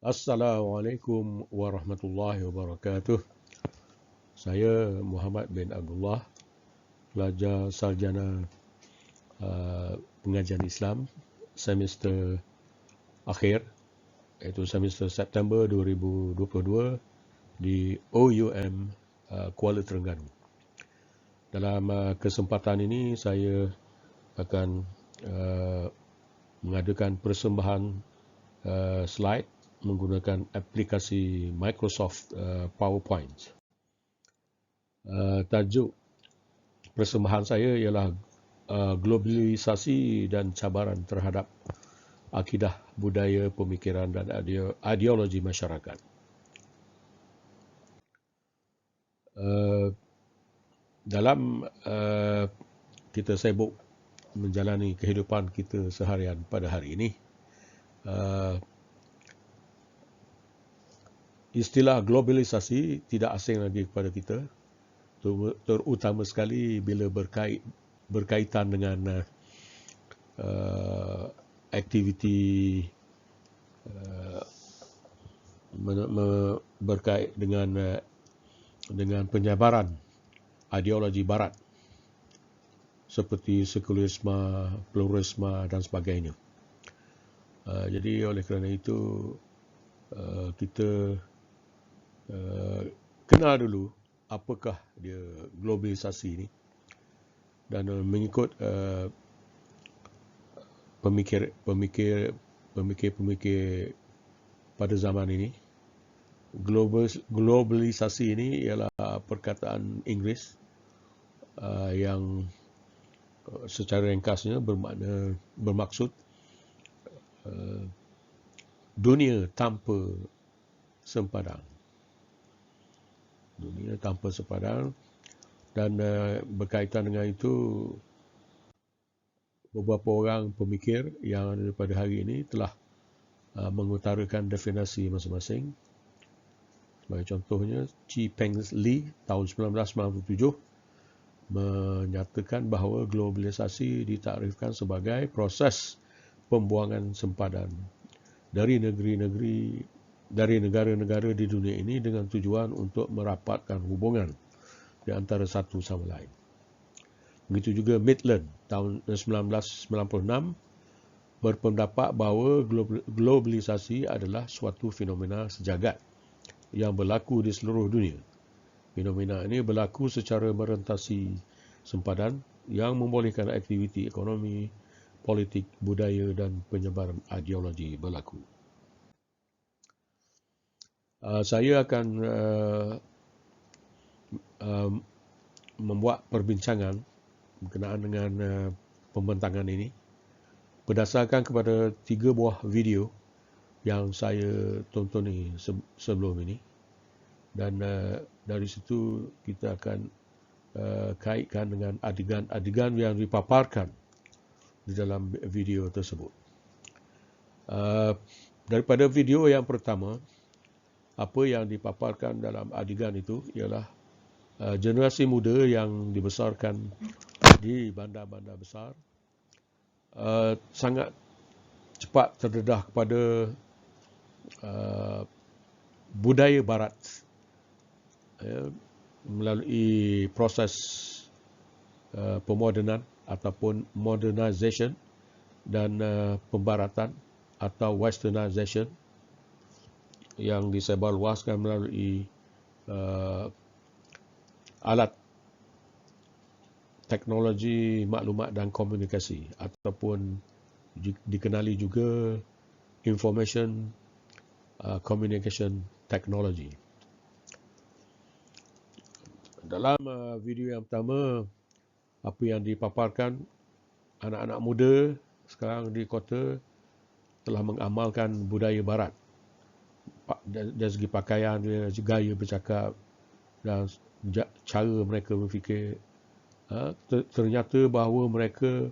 Assalamualaikum warahmatullahi wabarakatuh. Saya Muhammad bin Abdullah, pelajar sarjana pengajian Islam semester akhir, iaitu semester September 2022 di OUM Kuala Terengganu. Dalam kesempatan ini saya akan mengadakan persembahan slide menggunakan aplikasi Microsoft PowerPoint. Tajuk persembahan saya ialah globalisasi dan cabaran terhadap akidah, budaya, pemikiran dan ideologi masyarakat. Dalam kita sibuk menjalani kehidupan kita seharian pada hari ini, istilah globalisasi tidak asing lagi kepada kita, terutama sekali bila berkaitan dengan aktiviti berkait dengan penyebaran ideologi barat seperti sekularisme, pluralisme dan sebagainya. Jadi oleh kerana itu kita kenal dulu apakah dia globalisasi ini, dan mengikut pemikir pada zaman ini, globalisasi ini ialah perkataan Inggeris yang secara ringkasnya bermaksud dunia tanpa sempadan. Dunia tanpa sempadan, dan berkaitan dengan itu beberapa orang pemikir yang ada pada hari ini telah mengutarakan definisi masing-masing. Sebagai contohnya, Chi Peng Li tahun 1997 menyatakan bahawa globalisasi ditakrifkan sebagai proses pembuangan sempadan dari negara-negara di dunia ini dengan tujuan untuk merapatkan hubungan di antara satu sama lain. Begitu juga Maitland tahun 1996 berpendapat bahawa globalisasi adalah suatu fenomena sejagat yang berlaku di seluruh dunia. Fenomena ini berlaku secara merentasi sempadan yang membolehkan aktiviti ekonomi, politik, budaya dan penyebaran ideologi berlaku. Saya akan membuat perbincangan berkenaan dengan pembentangan ini berdasarkan kepada 3 buah video yang saya tonton sebelum ini, dan dari situ kita akan kaitkan dengan adegan-adegan yang dipaparkan di dalam video tersebut. Daripada video yang pertama, apa yang dipaparkan dalam adegan itu ialah generasi muda yang dibesarkan di bandar-bandar besar sangat cepat terdedah kepada budaya barat melalui proses pemodenan ataupun modernization dan pembaratan atau westernization yang disebarluaskan melalui alat teknologi maklumat dan komunikasi, ataupun dikenali juga information communication technology. Dalam video yang pertama, apa yang dipaparkan, anak-anak muda sekarang di kota telah mengamalkan budaya barat dari segi pakaian, gaya bercakap dan cara mereka berfikir. Ternyata bahawa mereka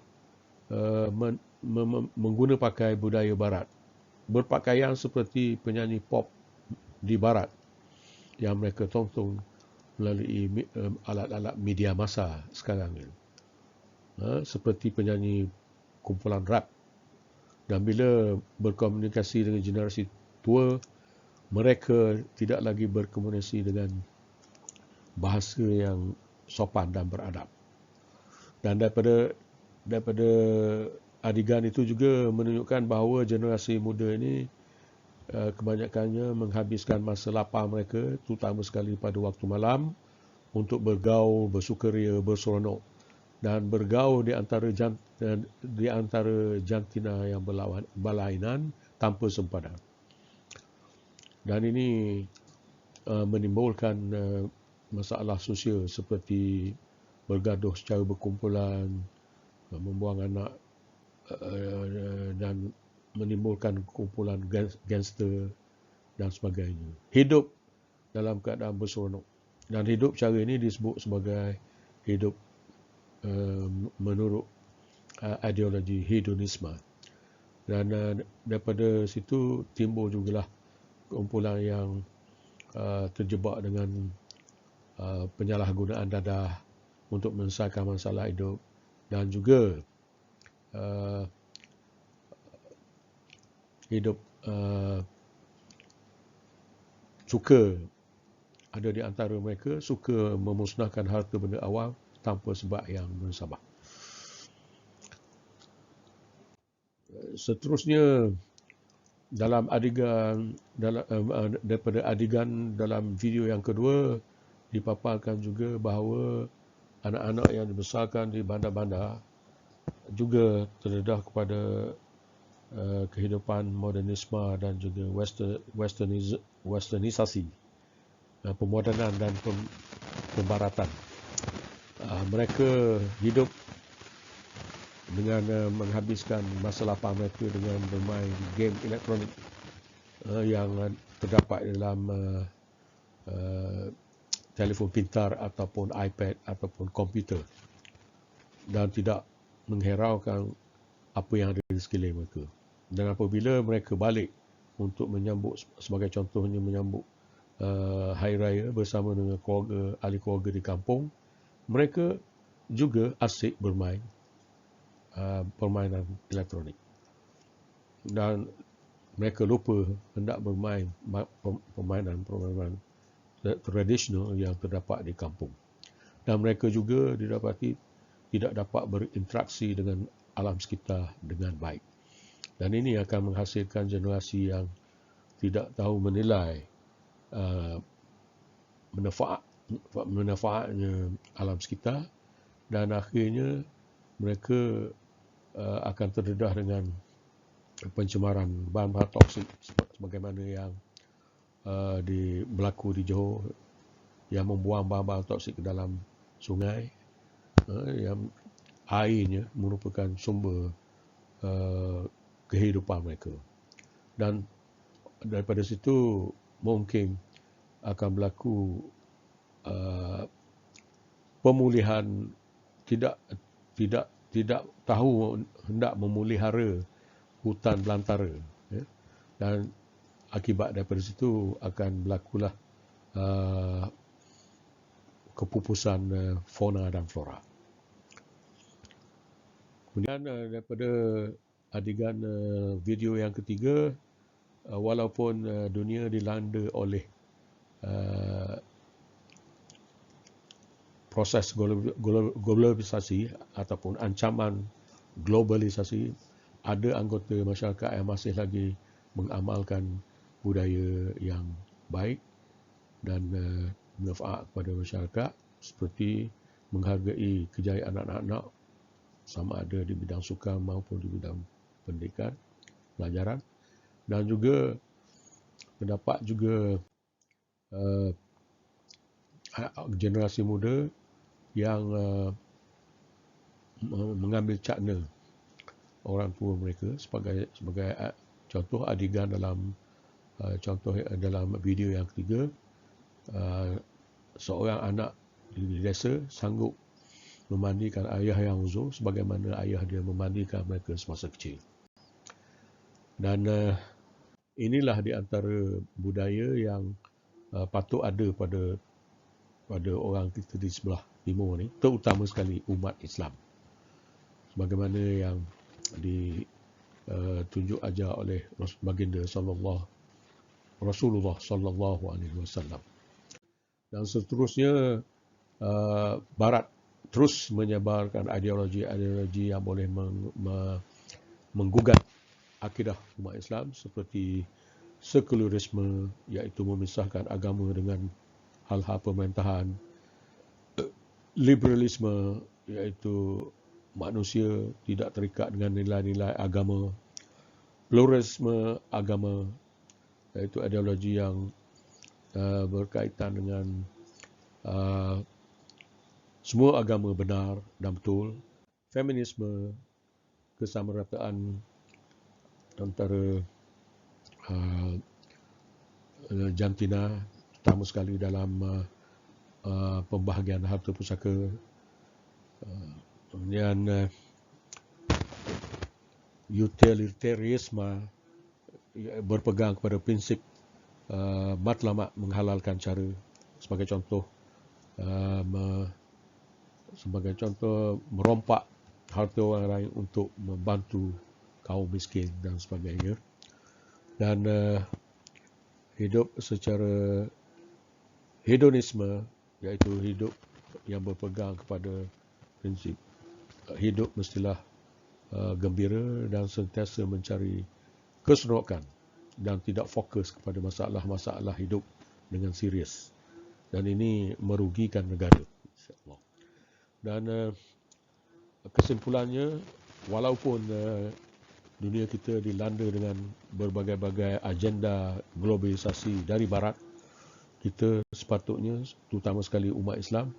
mengguna pakai budaya barat, berpakaian seperti penyanyi pop di barat yang mereka tonton melalui alat-alat media massa sekarang ini, seperti penyanyi kumpulan rap. Dan bila berkomunikasi dengan generasi tua, mereka tidak lagi berkomunikasi dengan bahasa yang sopan dan beradab. Dan daripada adegan itu juga menunjukkan bahawa generasi muda ini kebanyakannya menghabiskan masa lapang mereka, terutama sekali pada waktu malam, untuk bergaul, bersukaria, berseronok dan bergaul di antara jantina yang berlainan tanpa sempadan. Dan ini menimbulkan masalah sosial seperti bergaduh secara berkumpulan, membuang anak dan menimbulkan kumpulan gangster dan sebagainya. Hidup dalam keadaan berseronok. Dan hidup cara ini disebut sebagai hidup menurut ideologi hedonisme. Dan daripada situ timbul jugalah kumpulan yang terjebak dengan penyalahgunaan dadah untuk menyelesaikan masalah hidup dan juga hidup suka ada di antara mereka suka memusnahkan harta benda awam tanpa sebab yang mensabak. Seterusnya dalam adegan daripada adegan dalam video yang kedua dipaparkan juga bahawa anak-anak yang dibesarkan di bandar-bandar juga terdedah kepada kehidupan modernisme dan juga westernisasi, pemodenan dan pembaratan. Mereka hidup dengan menghabiskan masa lapang mereka dengan bermain game elektronik yang terdapat dalam telefon pintar ataupun iPad ataupun komputer, dan tidak menghiraukan apa yang ada di sekeliling mereka. Dan apabila mereka balik untuk menyambut, sebagai contohnya menyambut Hari Raya bersama dengan keluarga, ahli keluarga di kampung, mereka juga asyik bermain permainan elektronik. Dan mereka lupa hendak bermain permainan tradisional yang terdapat di kampung. Dan mereka juga didapati tidak dapat berinteraksi dengan alam sekitar dengan baik. Dan ini akan menghasilkan generasi yang tidak tahu menilai manfaatnya alam sekitar, dan akhirnya mereka akan terdedah dengan pencemaran bahan-bahan toksik sebagaimana yang berlaku di Johor, yang membuang bahan-bahan toksik ke dalam sungai, yang airnya merupakan sumber kehidupan mereka. Dan daripada situ mungkin akan berlaku pemulihan, tidak tahu hendak memelihara hutan belantara, dan akibat daripada situ akan berlakulah kepupusan fauna dan flora. Kemudian daripada adegan video yang ketiga, walaupun dunia dilanda oleh proses globalisasi ataupun ancaman globalisasi, ada anggota masyarakat yang masih lagi mengamalkan budaya yang baik dan bermanfaat kepada masyarakat, seperti menghargai kejayaan anak-anak sama ada di bidang sukan maupun di bidang pendidikan, pelajaran. Dan juga terdapat juga generasi muda yang mengambil cakna orang tua mereka, sebagai contoh adegan dalam video yang ketiga. Seorang anak di desa sanggup memandikan ayah yang uzur sebagaimana ayah dia memandikan mereka semasa kecil. Dan inilah di antara budaya yang patut ada pada orang kita di sebelah timur ni, terutama sekali umat Islam, sebagaimana yang ditunjuk ajar oleh Baginda sallallahu Rasulullah sallallahu alaihi wasallam. Dan seterusnya Barat terus menyebarkan ideologi-ideologi yang boleh menggugat akidah umat Islam seperti sekularisme, iaitu memisahkan agama dengan hal-hal pemerintahan, liberalisme, iaitu manusia tidak terikat dengan nilai-nilai agama, pluralisme agama, iaitu ideologi yang berkaitan dengan semua agama benar dan betul, feminisme, kesamarataan antara jantina, terutama sekali dalam pembahagian harta pusaka, kemudian utilitarianisme, berpegang kepada prinsip matlamat menghalalkan cara, sebagai contoh merompak harta orang lain untuk membantu kaum miskin dan sebagainya. Dan hidup secara hedonisme, iaitu hidup yang berpegang kepada prinsip hidup mestilah gembira dan sentiasa mencari keseronokan dan tidak fokus kepada masalah-masalah hidup dengan serius. Dan ini merugikan negara. Dan kesimpulannya, walaupun dunia kita dilanda dengan berbagai-bagai agenda globalisasi dari Barat, kita sepatutnya, terutama sekali umat Islam,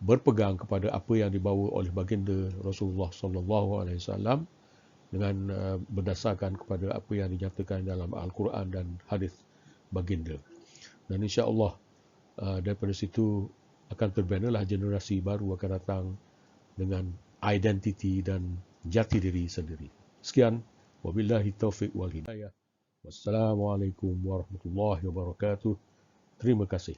berpegang kepada apa yang dibawa oleh baginda Rasulullah SAW dengan berdasarkan kepada apa yang dinyatakan dalam Al-Quran dan hadis baginda. Dan insya-Allah daripada situ akan terbinalah generasi baru akan datang dengan identiti dan jati diri sendiri. Sekian, wabillahi taufiq wal hidayah. Wassalamualaikum warahmatullahi wabarakatuh. Terima kasih.